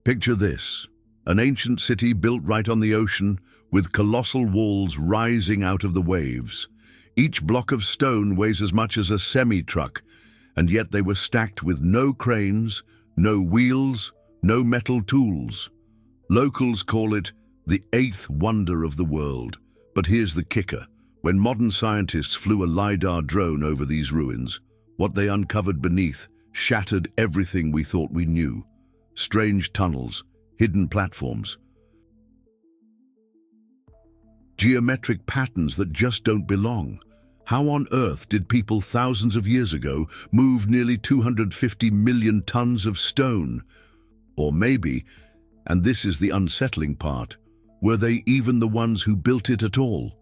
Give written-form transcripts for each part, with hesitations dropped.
Picture this, an ancient city built right on the ocean with colossal walls rising out of the waves. Each block of stone weighs as much as a semi-truck, and yet they were stacked with no cranes, no wheels, no metal tools. Locals call it the eighth wonder of the world. But here's the kicker. When modern scientists flew a LiDAR drone over these ruins, what they uncovered beneath shattered everything we thought we knew. Strange tunnels, hidden platforms, geometric patterns that just don't belong. How on earth did people thousands of years ago move nearly 250 million tons of stone? Or maybe, and this is the unsettling part, were they even the ones who built it at all?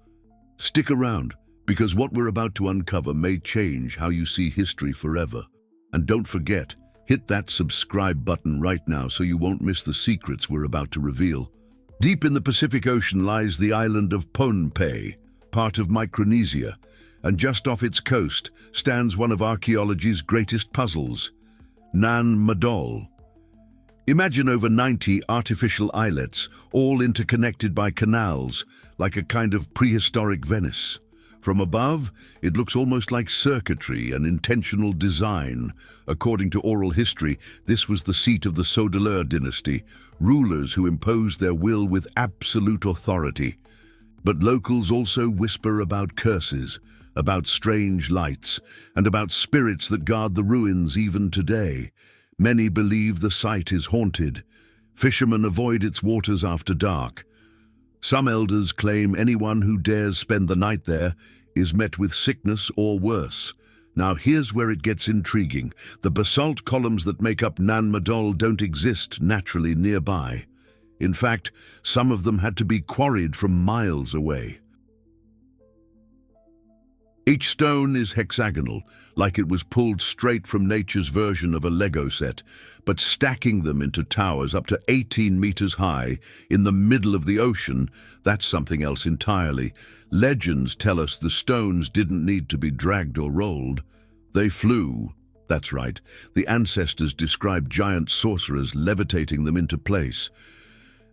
Stick around, because what we're about to uncover may change how you see history forever. And don't forget, hit that subscribe button right now so you won't miss the secrets we're about to reveal. Deep in the Pacific Ocean lies the island of Pohnpei, part of Micronesia, and just off its coast stands one of archaeology's greatest puzzles, Nan Madol. Imagine over 90 artificial islets, all interconnected by canals, like a kind of prehistoric Venice. From above, it looks almost like circuitry and intentional design. According to oral history, this was the seat of the Sodeleur dynasty, rulers who imposed their will with absolute authority. But locals also whisper about curses, about strange lights, and about spirits that guard the ruins even today. Many believe the site is haunted. Fishermen avoid its waters after dark. Some elders claim anyone who dares spend the night there is met with sickness or worse. Now here's where it gets intriguing. The basalt columns that make up Nan Madol don't exist naturally nearby. In fact, some of them had to be quarried from miles away. Each stone is hexagonal, like it was pulled straight from nature's version of a Lego set, but stacking them into towers up to 18 meters high in the middle of the ocean, that's something else entirely. Legends tell us the stones didn't need to be dragged or rolled. They flew. That's right. The ancestors described giant sorcerers levitating them into place.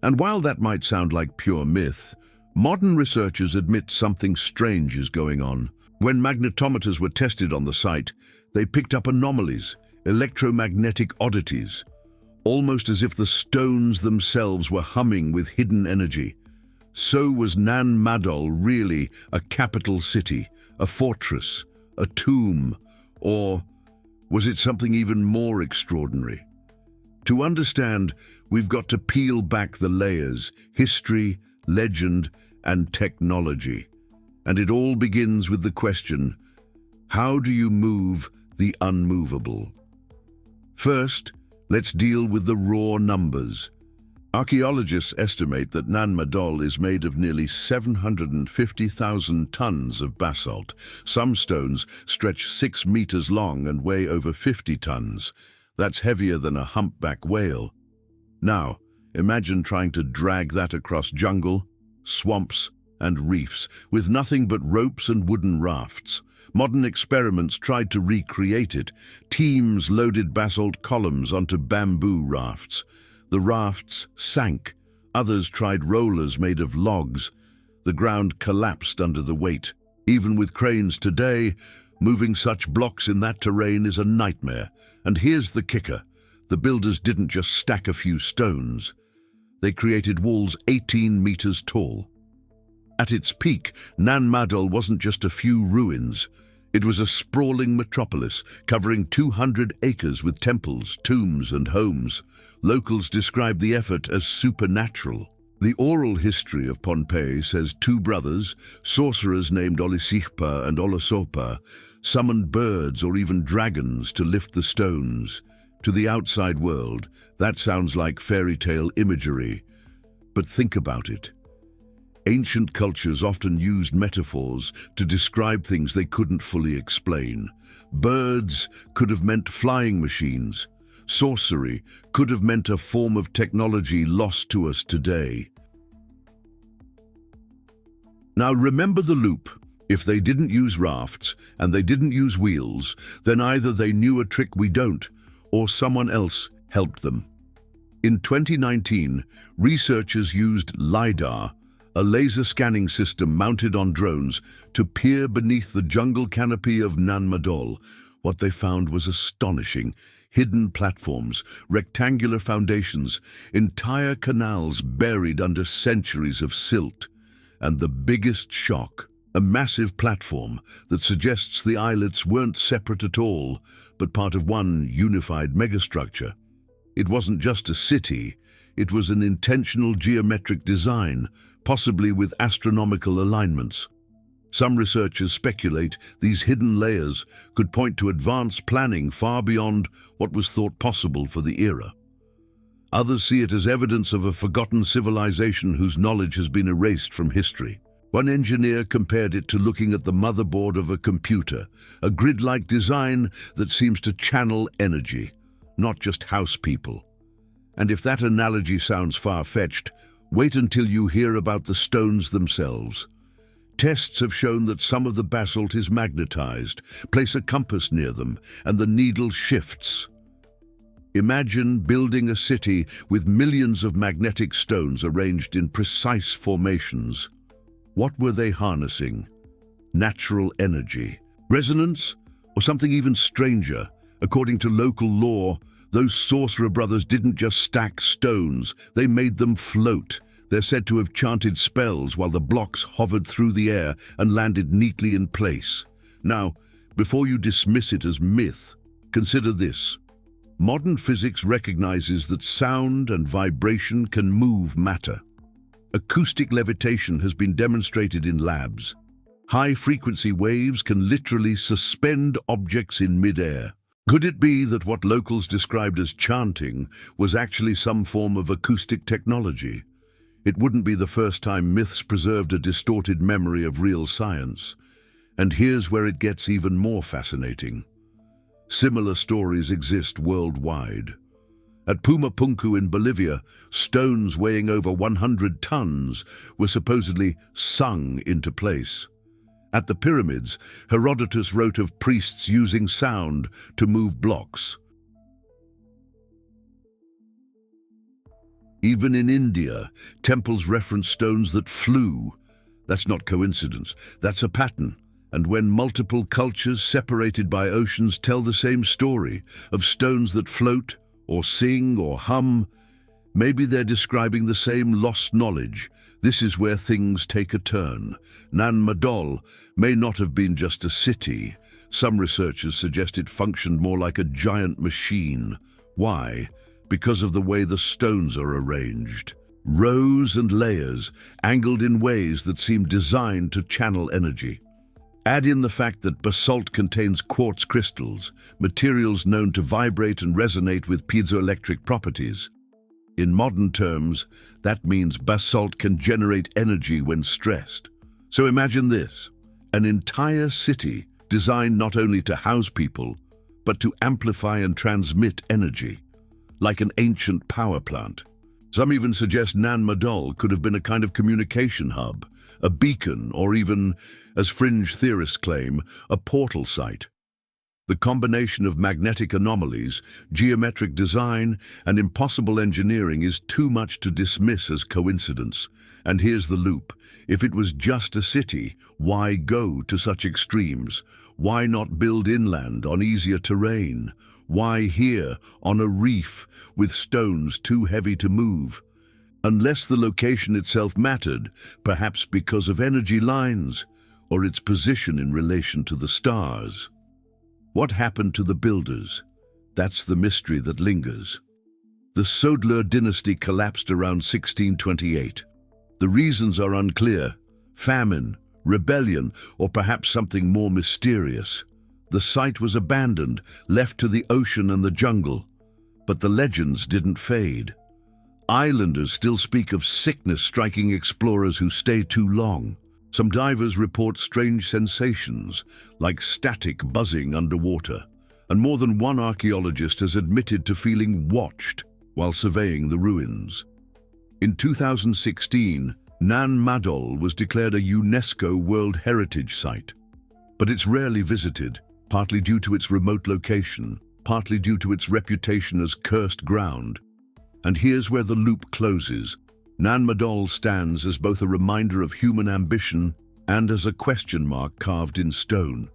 And while that might sound like pure myth, modern researchers admit something strange is going on. When magnetometers were tested on the site, they picked up anomalies, electromagnetic oddities, almost as if the stones themselves were humming with hidden energy. So was Nan Madol really a capital city, a fortress, a tomb, or was it something even more extraordinary? To understand, we've got to peel back the layers: history, legend, and technology. And it all begins with the question, how do you move the unmovable? First, let's deal with the raw numbers. Archaeologists estimate that Nan Madol is made of nearly 750,000 tons of basalt. Some stones stretch 6 meters long and weigh over 50 tons. That's heavier than a humpback whale. Now, imagine trying to drag that across jungle, swamps, and reefs, with nothing but ropes and wooden rafts. Modern experiments tried to recreate it. Teams loaded basalt columns onto bamboo rafts. The rafts sank. Others tried rollers made of logs. The ground collapsed under the weight. Even with cranes today, moving such blocks in that terrain is a nightmare. And here's the kicker. The builders didn't just stack a few stones. They created walls 18 meters tall. At its peak, Nan Madol wasn't just a few ruins. It was a sprawling metropolis covering 200 acres with temples, tombs, and homes. Locals described the effort as supernatural. The oral history of Pohnpei says two brothers, sorcerers named Olisihpa and Olosopa, summoned birds or even dragons to lift the stones. To the outside world, that sounds like fairy tale imagery. But think about it. Ancient cultures often used metaphors to describe things they couldn't fully explain. Birds could have meant flying machines. Sorcery could have meant a form of technology lost to us today. Now remember the loop. If they didn't use rafts and they didn't use wheels, then either they knew a trick we don't, or someone else helped them. In 2019, researchers used LiDAR, a laser scanning system mounted on drones, to peer beneath the jungle canopy of Madol. What they found was astonishing. Hidden platforms, rectangular foundations, entire canals buried under centuries of silt. And the biggest shock, a massive platform that suggests the islets weren't separate at all, but part of one unified megastructure. It wasn't just a city, it was an intentional geometric design, possibly with astronomical alignments. Some researchers speculate these hidden layers could point to advanced planning far beyond what was thought possible for the era. Others see it as evidence of a forgotten civilization whose knowledge has been erased from history. One engineer compared it to looking at the motherboard of a computer, a grid-like design that seems to channel energy, not just house people. And if that analogy sounds far-fetched, wait until you hear about the stones themselves. Tests have shown that some of the basalt is magnetized. Place a compass near them, and the needle shifts. Imagine building a city with millions of magnetic stones arranged in precise formations. What were they harnessing? Natural energy, resonance, or something even stranger? According to local law, those sorcerer brothers didn't just stack stones, they made them float. They're said to have chanted spells while the blocks hovered through the air and landed neatly in place. Now, before you dismiss it as myth, consider this. Modern physics recognizes that sound and vibration can move matter. Acoustic levitation has been demonstrated in labs. High-frequency waves can literally suspend objects in mid-air. Could it be that what locals described as chanting was actually some form of acoustic technology? It wouldn't be the first time myths preserved a distorted memory of real science. And here's where it gets even more fascinating. Similar stories exist worldwide. At Pumapunku in Bolivia, stones weighing over 100 tons were supposedly sung into place. At the pyramids, Herodotus wrote of priests using sound to move blocks. Even in India, temples reference stones that flew. That's not coincidence, that's a pattern. And when multiple cultures separated by oceans tell the same story of stones that float, or sing, or hum, maybe they're describing the same lost knowledge. This is where things take a turn. Madol may not have been just a city. Some researchers suggest it functioned more like a giant machine. Why? Because of the way the stones are arranged. Rows and layers, angled in ways that seem designed to channel energy. Add in the fact that basalt contains quartz crystals, materials known to vibrate and resonate with piezoelectric properties. In modern terms, that means basalt can generate energy when stressed. So imagine this, an entire city designed not only to house people, but to amplify and transmit energy, like an ancient power plant. Some even suggest Madol could have been a kind of communication hub, a beacon, or even, as fringe theorists claim, a portal site. The combination of magnetic anomalies, geometric design, and impossible engineering is too much to dismiss as coincidence. And here's the loop. If it was just a city, why go to such extremes? Why not build inland on easier terrain? Why here, on a reef, with stones too heavy to move? Unless the location itself mattered, perhaps because of energy lines, or its position in relation to the stars. What happened to the builders? That's the mystery that lingers. The Sodler dynasty collapsed around 1628. The reasons are unclear: famine, rebellion, or perhaps something more mysterious. The site was abandoned, left to the ocean and the jungle. But the legends didn't fade. Islanders still speak of sickness striking explorers who stay too long. Some divers report strange sensations, like static buzzing underwater, and more than one archaeologist has admitted to feeling watched while surveying the ruins. In 2016, Madol was declared a UNESCO World Heritage Site, but it's rarely visited, partly due to its remote location, partly due to its reputation as cursed ground. And here's where the loop closes. Nan Madol stands as both a reminder of human ambition and as a question mark carved in stone.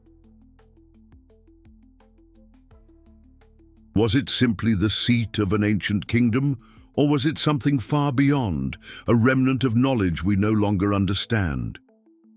Was it simply the seat of an ancient kingdom, or was it something far beyond, a remnant of knowledge we no longer understand?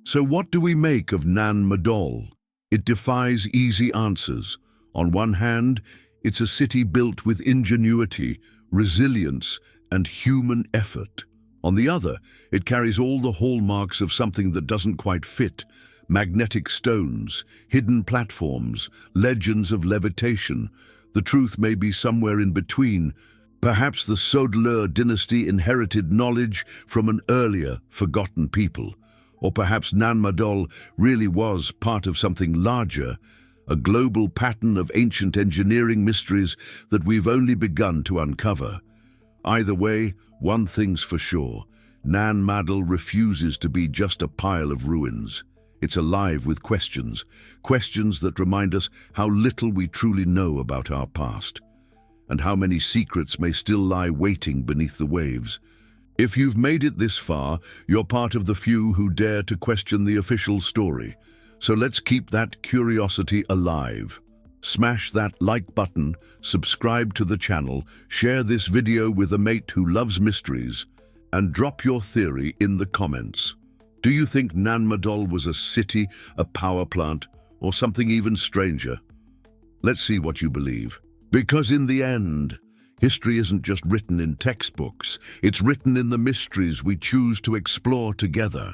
So what do we make of Nan Madol? It defies easy answers. On one hand, it's a city built with ingenuity, resilience, and human effort. On the other, it carries all the hallmarks of something that doesn't quite fit: magnetic stones, hidden platforms, legends of levitation. The truth may be somewhere in between. Perhaps the Sodler dynasty inherited knowledge from an earlier, forgotten people. Or perhaps Nan Madol really was part of something larger, a global pattern of ancient engineering mysteries that we've only begun to uncover. Either way, one thing's for sure: Nan Madol refuses to be just a pile of ruins. It's alive with questions, questions that remind us how little we truly know about our past, and how many secrets may still lie waiting beneath the waves. If you've made it this far, you're part of the few who dare to question the official story. So let's keep that curiosity alive. Smash that like button, subscribe to the channel, share this video with a mate who loves mysteries, and drop your theory in the comments. Do you think Nan Madol was a city, a power plant, or something even stranger? Let's see what you believe. Because in the end, history isn't just written in textbooks, it's written in the mysteries we choose to explore together.